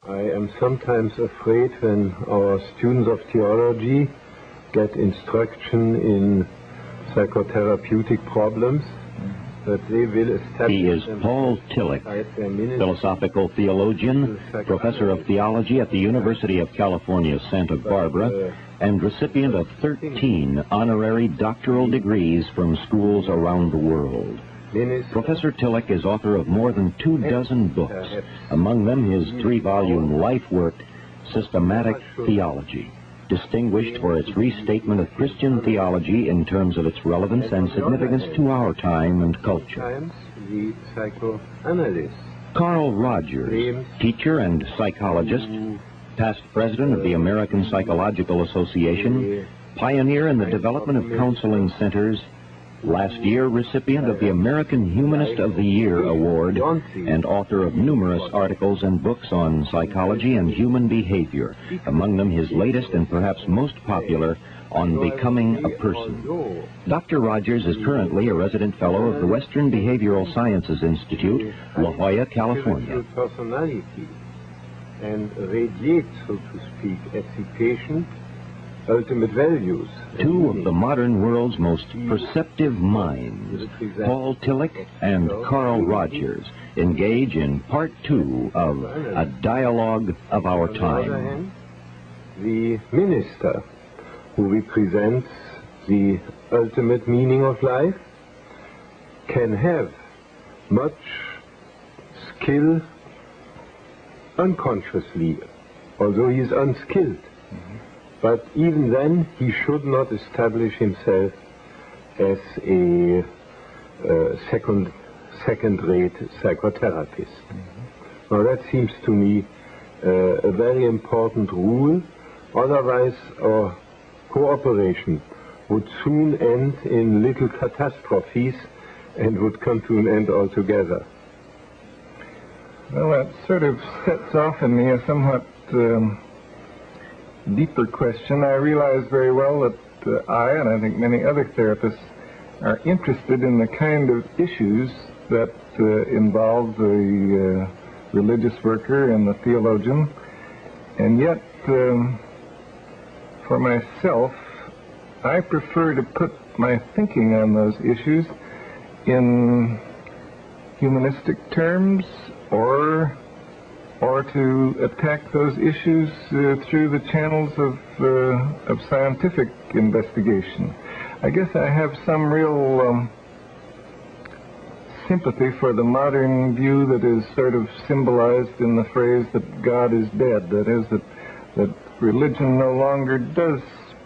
I am sometimes afraid when our students of theology get instruction in psychotherapeutic problems that they will establish. He is Paul Tillich, philosophical theologian, professor of theology at the University of California, Santa Barbara, and recipient of 13 honorary doctoral degrees from schools around the world. Professor Tillich is author of more than 24 books, among them his 3-volume life work, Systematic Theology, distinguished for its restatement of Christian theology in terms of its relevance and significance to our time and culture. carlrogers, teacher and psychologist, past president of the American Psychological Association, pioneer in the development of counseling centers, last year recipient of the American Humanist of the Year Award, and author of numerous articles and books on psychology and human behavior, among them his latest and perhaps most popular, On Becoming a Person. Dr. Rogers is currently a resident fellow of the Western Behavioral Sciences Institute, La Jolla, California. And radiate, so to speak, education, ultimate values. Two of the modern world's most perceptive minds, Paul Tillich and Carl Rogers, engage in part 2 of A Dialogue of Our Time. The minister, who represents the ultimate meaning of life, can have much skill unconsciously, although he is unskilled. But even then, he should not establish himself as a second-rate psychotherapist. Now that seems to me a very important rule. Otherwise, our cooperation would soon end in little catastrophes and would come to an end altogether. Well, that sort of sets off in me a somewhat deeper question. I realize very well that I, and I think many other therapists, are interested in the kind of issues that involve the religious worker and the theologian, and yet for myself, I prefer to put my thinking on those issues in humanistic terms, or to attack those issues through the channels of scientific investigation. I guess I have some real sympathy for the modern view that is sort of symbolized in the phrase that God is dead. That is, that religion no longer does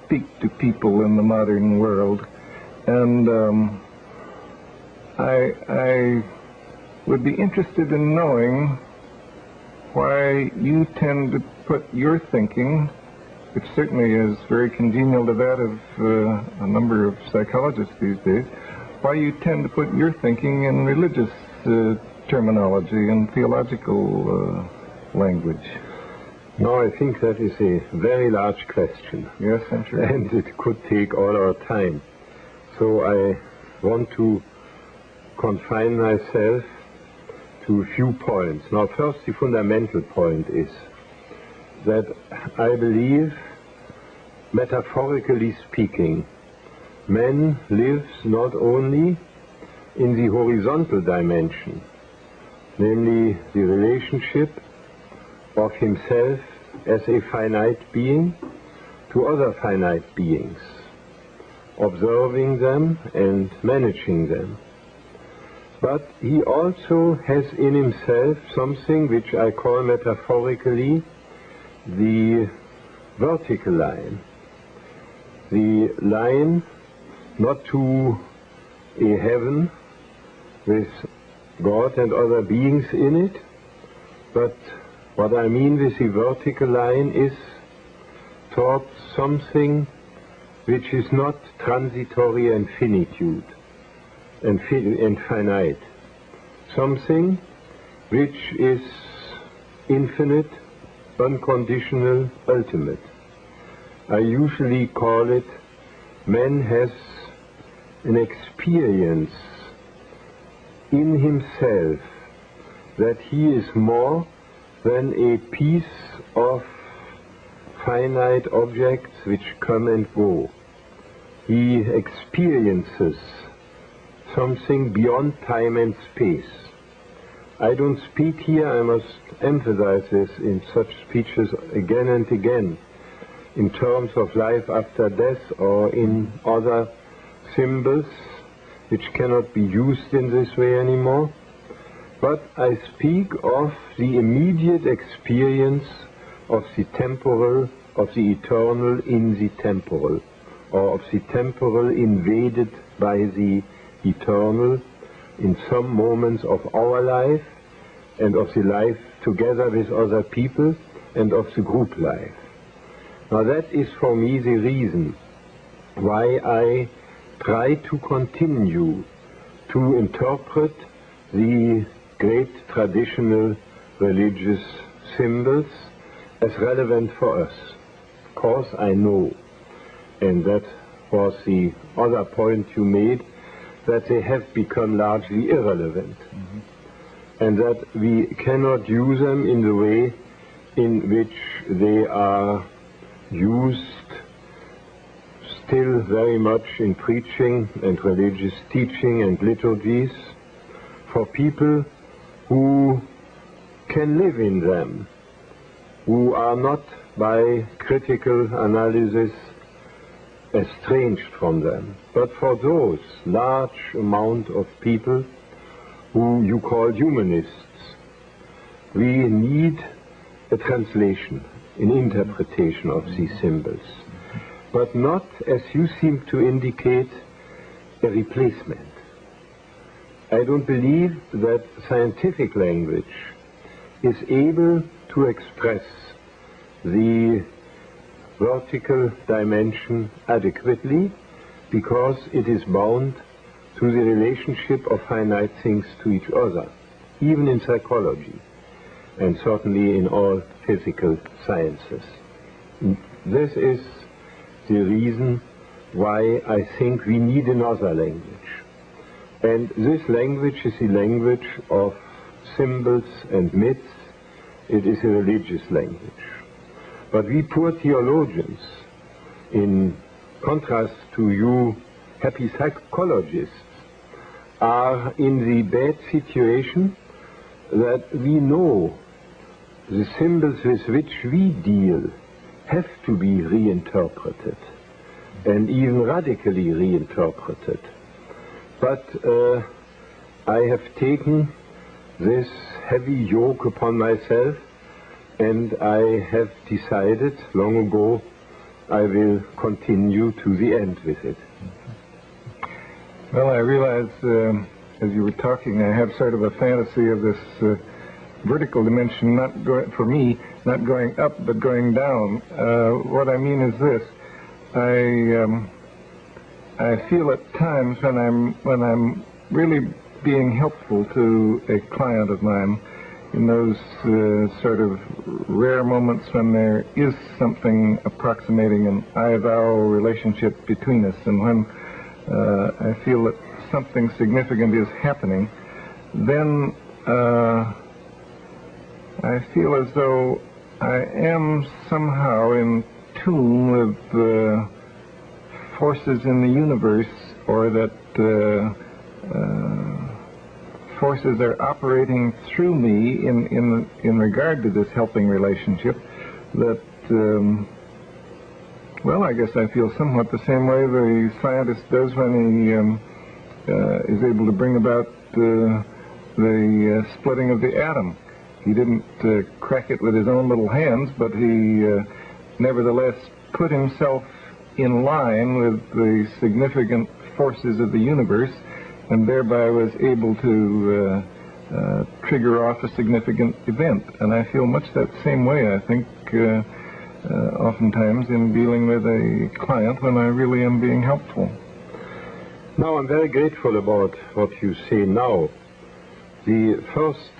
speak to people in the modern world. And I would be interested in knowing why you tend to put your thinking, which certainly is very congenial to that of a number of psychologists these days, why you tend to put your thinking in religious terminology and theological language. No, I think that is a very large question. Yes, I'm sure. And it could take all our time. So I want to confine myself to a few points. Now, first, the fundamental point is that I believe, metaphorically speaking, man lives not only in the horizontal dimension, namely the relationship of himself as a finite being to other finite beings, observing them and managing them. But he also has in himself something which I call metaphorically the vertical line. The line not to a heaven with God and other beings in it, but what I mean with the vertical line is toward something which is not transitory and finitude and finite, something which is infinite, unconditional, ultimate. I usually call it, man has an experience in himself that he is more than a piece of finite objects which come and go. He experiences something beyond time and space. I don't speak here, I must emphasize this in such speeches again and again, in terms of life after death or in other symbols which cannot be used in this way anymore. But I speak of the immediate experience of the temporal, of the eternal in the temporal, or of the temporal invaded by the eternal in some moments of our life, and of the life together with other people, and of the group life. Now that is for me the reason why I try to continue to interpret the great traditional religious symbols as relevant for us. Of course I know, and that was the other point you made, that they have become largely irrelevant, and that we cannot use them in the way in which they are used still very much in preaching and religious teaching and liturgies for people who can live in them, who are not by critical analysis estranged from them, but for those large amount of people who you call humanists, we need a translation, an interpretation of these symbols, but not, as you seem to indicate, a replacement. I don't believe that scientific language is able to express the vertical dimension adequately, because it is bound to the relationship of finite things to each other, even in psychology, and certainly in all physical sciences. This is the reason why I think we need another language. And this language is the language of symbols and myths. It is a religious language. But we poor theologians, in contrast to you happy psychologists, are in the bad situation that we know the symbols with which we deal have to be reinterpreted, and even radically reinterpreted. But I have taken this heavy yoke upon myself, and I have decided long ago I will continue to the end with it. Well, I realize as you were talking, I have sort of a fantasy of this vertical dimension, not going, for me, not going up but going down. What I mean is this: I feel at times when I'm really being helpful to a client of mine, in those sort of rare moments when there is something approximating an I-thou relationship between us, and when I feel that something significant is happening, then I feel as though I am somehow in tune with the forces in the universe, or that forces are operating through me in regard to this helping relationship, that well, I guess I feel somewhat the same way the scientist does when he is able to bring about the splitting of the atom. He didn't crack it with his own little hands, but he nevertheless put himself in line with the significant forces of the universe, and thereby was able to trigger off a significant event. And I feel much that same way, I think, oftentimes in dealing with a client when I really am being helpful. Now, I'm very grateful about what you say now. The first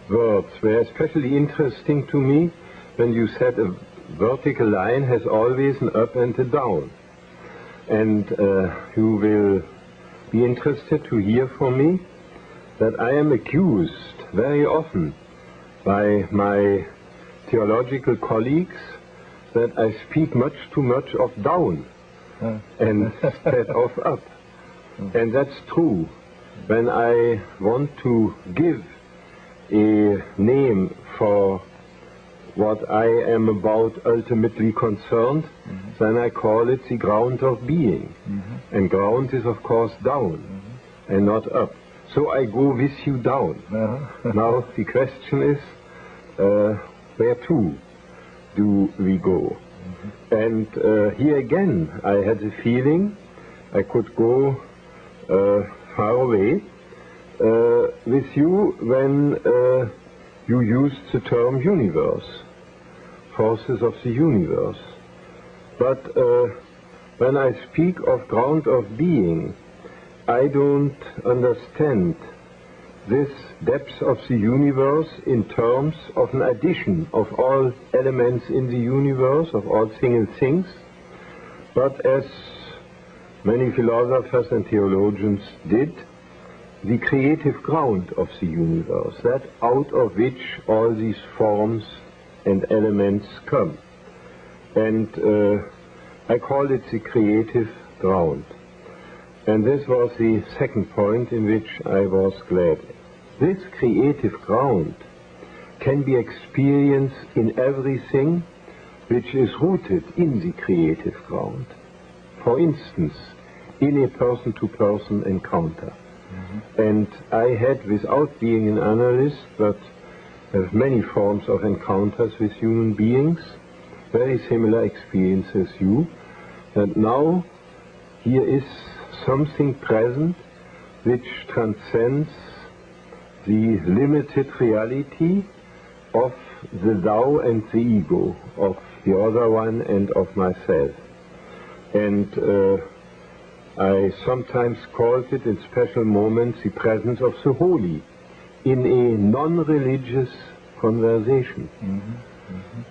words were especially interesting to me when you said a vertical line has always an up and a down. And you will be interested to hear from me that I am accused very often by my theological colleagues that I speak much too much of down and instead of up. And that's true. When I want to give a name for what I am about ultimately concerned, then I call it the ground of being. And ground is of course down and not up. So I go with you down. Now the question is, where to do we go? And here again I had the feeling I could go far away with you when you used the term universe, forces of the universe. But when I speak of ground of being, I don't understand this depth of the universe in terms of an addition of all elements in the universe, of all single things, but as many philosophers and theologians did, the creative ground of the universe, that out of which all these forms and elements come. And I call it the creative ground. And this was the second point in which I was glad. This creative ground can be experienced in everything which is rooted in the creative ground. For instance, in a person-to-person encounter. And I had, without being an analyst, but have many forms of encounters with human beings, very similar experiences as you, that now here is something present which transcends the limited reality of the thou and the ego, of the other one and of myself. And I sometimes called it in special moments the presence of the holy in a non-religious conversation.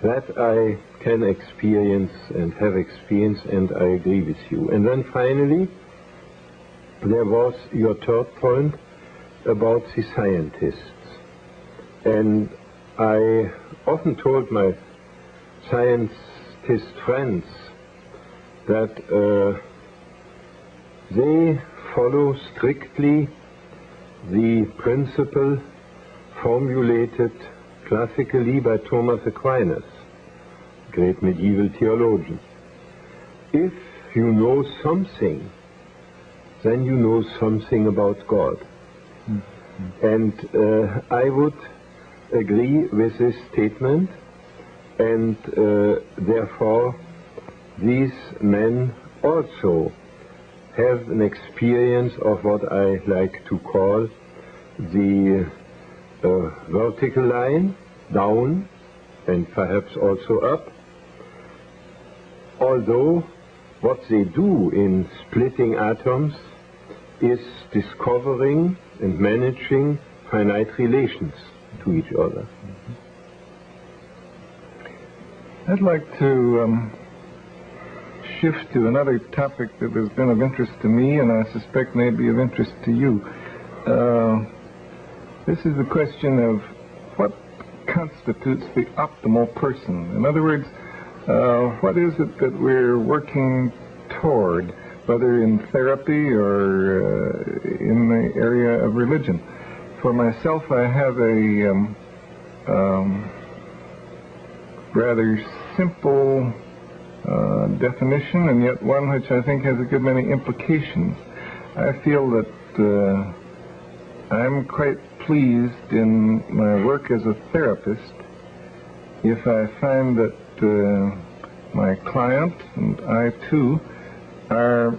That I can experience and have experienced, and I agree with you. And then finally, there was your third point about the scientists. And I often told my scientist friends that they follow strictly the principle formulated classically by Thomas Aquinas, great medieval theologian. If you know something, then you know something about God. And I would agree with this statement, and therefore these men also have an experience of what I like to call the vertical line, down, and perhaps also up, although what they do in splitting atoms is discovering and managing finite relations to each other. I'd like to shift to another topic that has been of interest to me, and I suspect may be of interest to you. This is the question of what constitutes the optimal person. In other words, what is it that we're working toward, whether in therapy or in the area of religion? For myself, I have a rather simple definition, and yet one which I think has a good many implications. I feel that I'm quite pleased in my work as a therapist if I find that my client and I too are,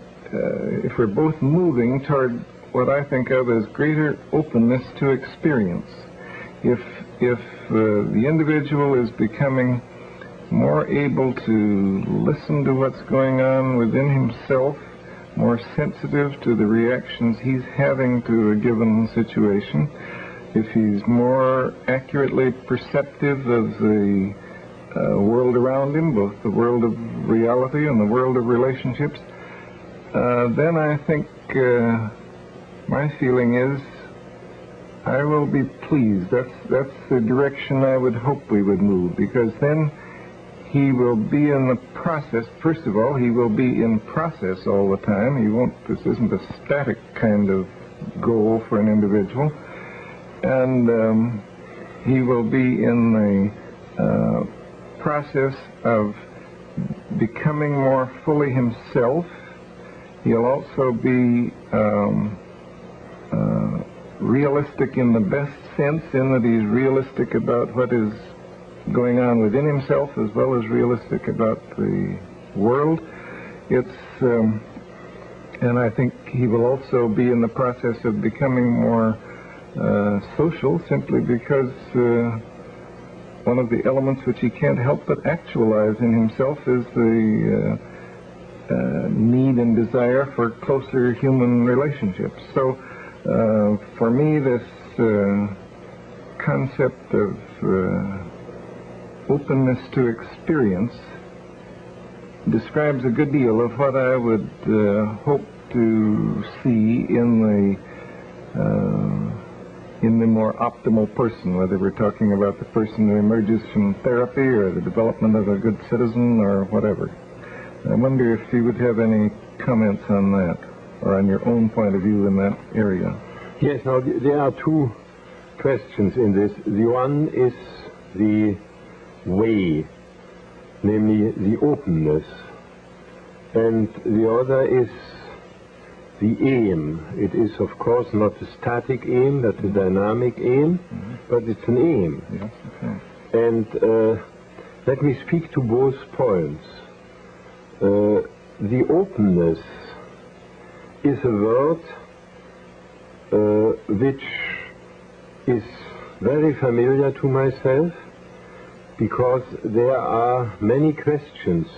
if we're both moving toward what I think of as greater openness to experience. If the individual is becoming more able to listen to what's going on within himself, more sensitive to the reactions he's having to a given situation, if he's more accurately perceptive of the world around him, both the world of reality and the world of relationships, then I think my feeling is I will be pleased. That's the direction I would hope we would move, because then he will be in the process. First of all, he will be in process all the time. He won't, this isn't a static kind of goal for an individual. And he will be in the process of becoming more fully himself. He'll also be realistic in the best sense, in that he's realistic about what is going on within himself as well as realistic about the world. And I think he will also be in the process of becoming more social, simply because one of the elements which he can't help but actualize in himself is the need and desire for closer human relationships. So for me, this concept of openness to experience describes a good deal of what I would hope to see in the more optimal person, whether we're talking about the person who emerges from therapy or the development of a good citizen or whatever. I wonder if you would have any comments on that, or on your own point of view in that area. Yes, now there are two questions in this. The one is the way, namely the openness, and the other is the aim. It is, of course, not a static aim, but a dynamic aim, but it's an aim. Yes, okay. And let me speak to both points. The openness is a word which is very familiar to myself, because there are many questions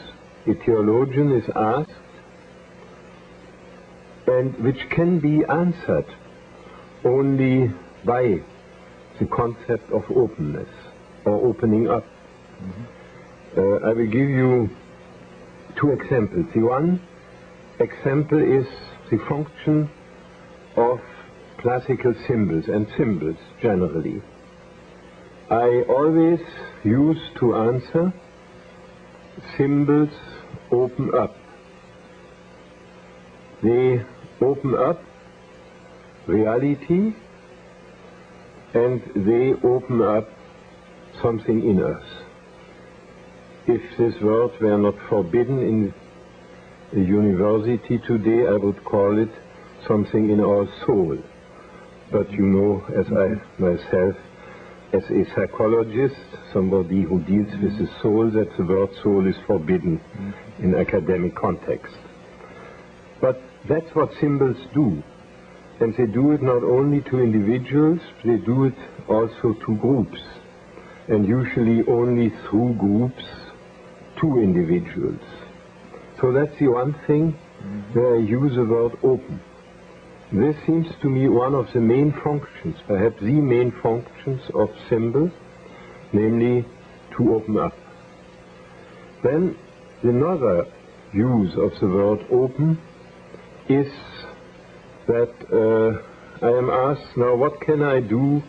a theologian is asked and which can be answered only by the concept of openness or opening up. I will give you two examples. The one example is the function of classical symbols and symbols generally. I always used to answer, symbols open up. They open up reality, and they open up something in us. If this word were not forbidden in a university today, I would call it something in our soul. But you know, as I myself, as a psychologist, somebody who deals with the soul, that the word soul is forbidden in academic context. But that's what symbols do. And they do it not only to individuals, they do it also to groups. And usually only through groups to individuals. So that's the one thing where I use the word open. This seems to me one of the main functions, perhaps the main functions of symbols, namely to open up. Then another use of the word open is that I am asked now, what can I do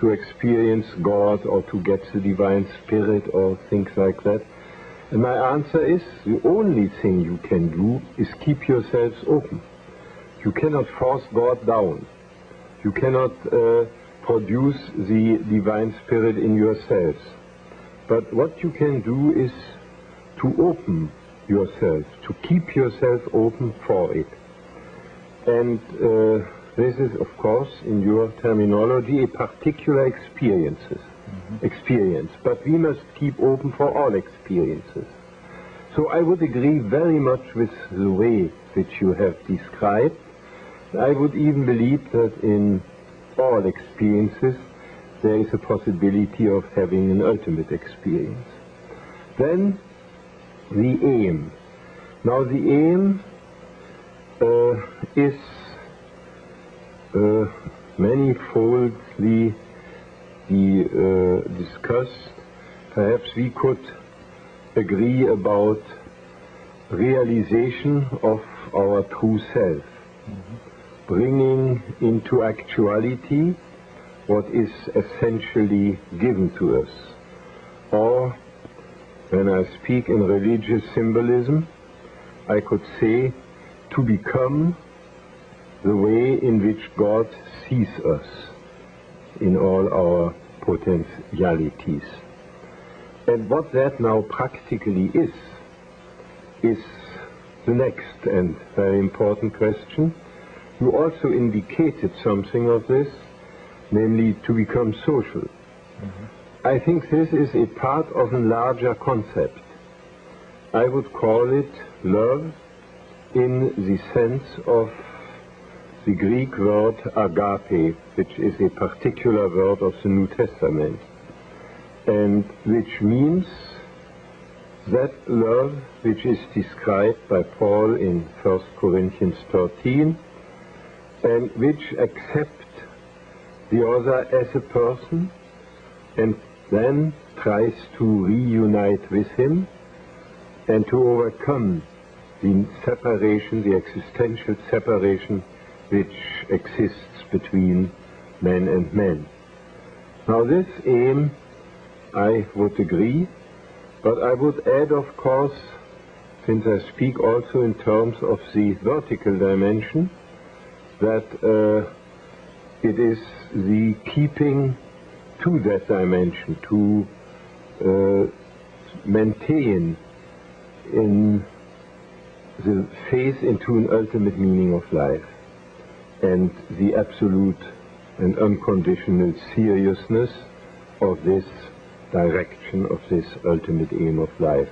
to experience God or to get the divine spirit or things like that? And my answer is, the only thing you can do is keep yourselves open. You cannot force God down. You cannot produce the divine spirit in yourselves. But what you can do is to open yourself, to keep yourself open for it. And this is, of course, in your terminology, a particular experience. But we must keep open for all experiences. So I would agree very much with the way which you have described. I would even believe that in all experiences there is a possibility of having an ultimate experience. Then the aim. Now the aim is manifoldly discussed. Perhaps we could agree about realization of our true self, bringing into actuality what is essentially given to us. Or, when I speak in religious symbolism, I could say to become the way in which God sees us in all our potentialities. And what that now practically is the next and very important question. You also indicated something of this, namely to become social. I think this is a part of a larger concept. I would call it love in the sense of the Greek word agape, which is a particular word of the New Testament, and which means that love which is described by Paul in 1 Corinthians 13, and which accepts the other as a person and then tries to reunite with him and to overcome the separation, the existential separation which exists between man and man. Now this aim, I would agree, but I would add, of course, since I speak also in terms of the vertical dimension, that it is the keeping to that dimension, to maintain in the faith into an ultimate meaning of life and the absolute and unconditional seriousness of this direction, of this ultimate aim of life.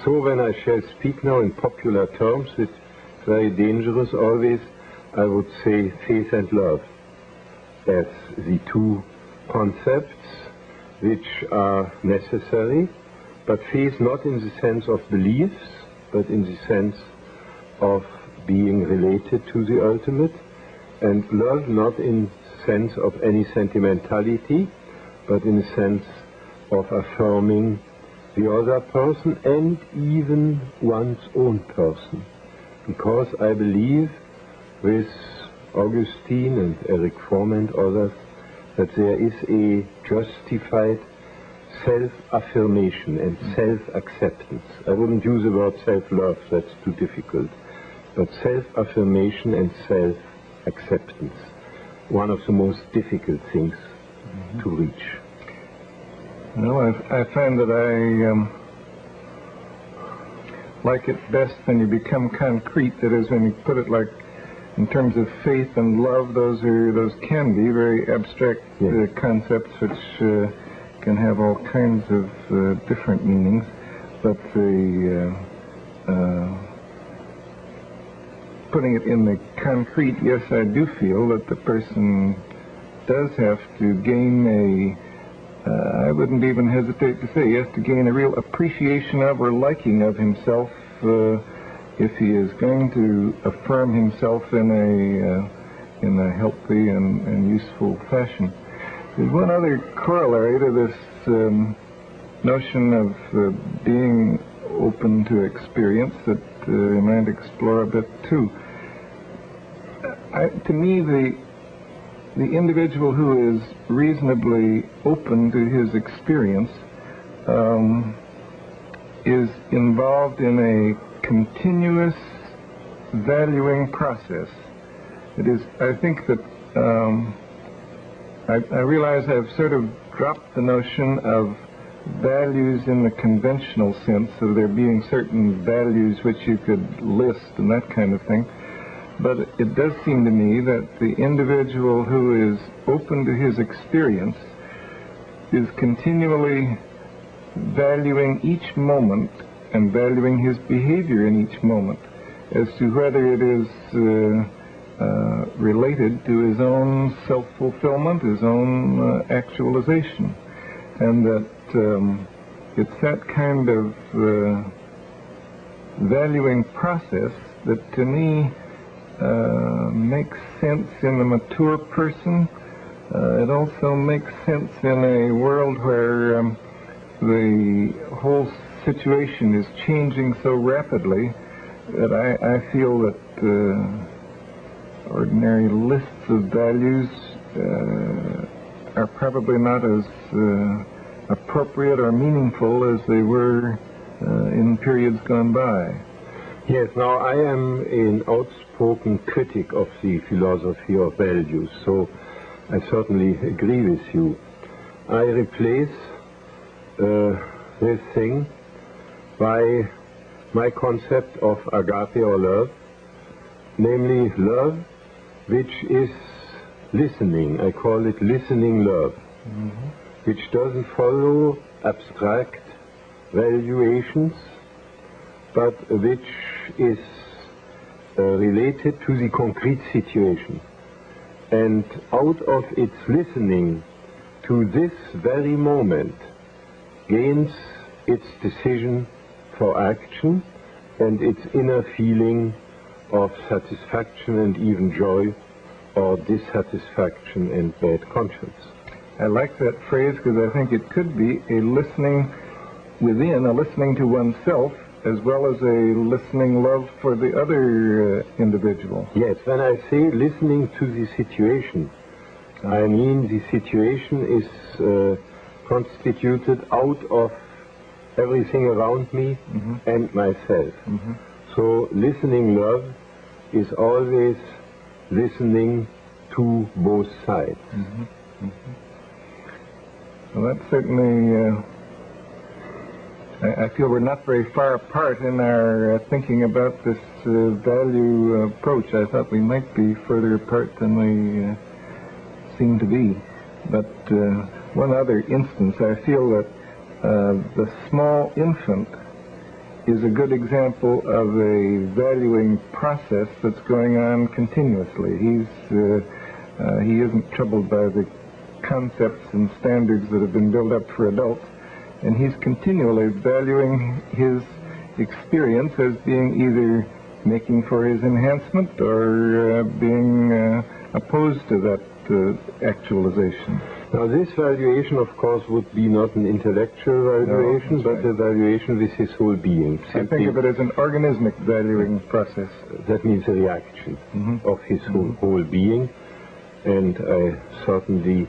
So when I shall speak now in popular terms, it's very dangerous always, I would say faith and love as the two concepts which are necessary, but faith not in the sense of beliefs, but in the sense of being related to the ultimate, and love not in the sense of any sentimentality, but in the sense of affirming the other person and even one's own person. Because I believe with Augustine and Eric Fromm and others that there is a justified self-affirmation and self-acceptance. I wouldn't use the word self-love, that's too difficult, but self-affirmation and self-acceptance, one of the most difficult things to reach. Well, I find that I like it best when you become concrete. That is, when you put it like in terms of faith and love, those can be very abstract concepts which can have all kinds of different meanings. But putting it in the concrete, yes, I do feel that the person does have to gain I wouldn't even hesitate to say, he has to gain a real appreciation of or liking of himself if he is going to affirm himself in a healthy and useful fashion. There's one other corollary to this notion of being open to experience that I might explore a bit too. To me, the individual who is reasonably open to his experience is involved in a continuous valuing process. It is, I think that I realize I've sort of dropped the notion of values in the conventional sense of there being certain values which you could list and that kind of thing. But it does seem to me that the individual who is open to his experience is continually valuing each moment and valuing his behavior in each moment as to whether it is related to his own self-fulfillment, his own actualization. And that it's that kind of valuing process that to me makes sense in a mature person. It also makes sense in a world where the whole situation is changing so rapidly that I feel that ordinary lists of values are probably not as appropriate or meaningful as they were in periods gone by. Yes, now I am an outspoken critic of the philosophy of values, so I certainly agree with you. I replace this thing by my concept of agape or love, namely love which is listening. I call it listening love, which doesn't follow abstract valuations, but which is related to the concrete situation. And out of its listening to this very moment gains its decision for action and its inner feeling of satisfaction and even joy, or dissatisfaction and bad conscience. I like that phrase because I think it could be a listening within, a listening to oneself, as well as a listening love for the other individual. Yes, when I say listening to the situation, I mean the situation is constituted out of everything around me and myself. So listening love is always listening to both sides. Well, that's certainly, I feel we're not very far apart in our thinking about this value approach. I thought we might be further apart than we seem to be. But one other instance, I feel that the small infant is a good example of a valuing process that's going on continuously. He isn't troubled by the concepts and standards that have been built up for adults, and he's continually valuing his experience as being either making for his enhancement or being opposed to that actualization. Now this valuation, of course, would be not an intellectual valuation, but a valuation with his whole being. I think of it as an organismic valuing process. That means a reaction of his whole being, and I certainly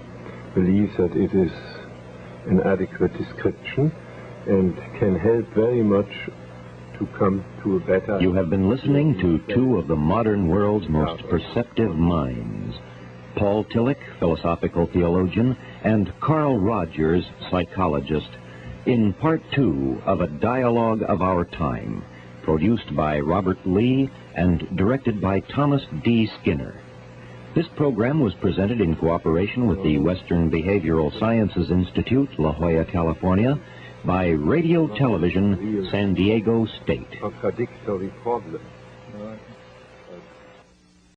believe that it is an adequate description and can help very much to come to a better... You have been listening to two of the modern world's most perceptive minds, Paul Tillich, philosophical theologian, and Carl Rogers, psychologist, in part two of A Dialogue of Our Time, produced by Robert Lee and directed by Thomas D. Skinner. This program was presented in cooperation with the Western Behavioral Sciences Institute, La Jolla, California, by Radio Television, San Diego State. Contradictory problem.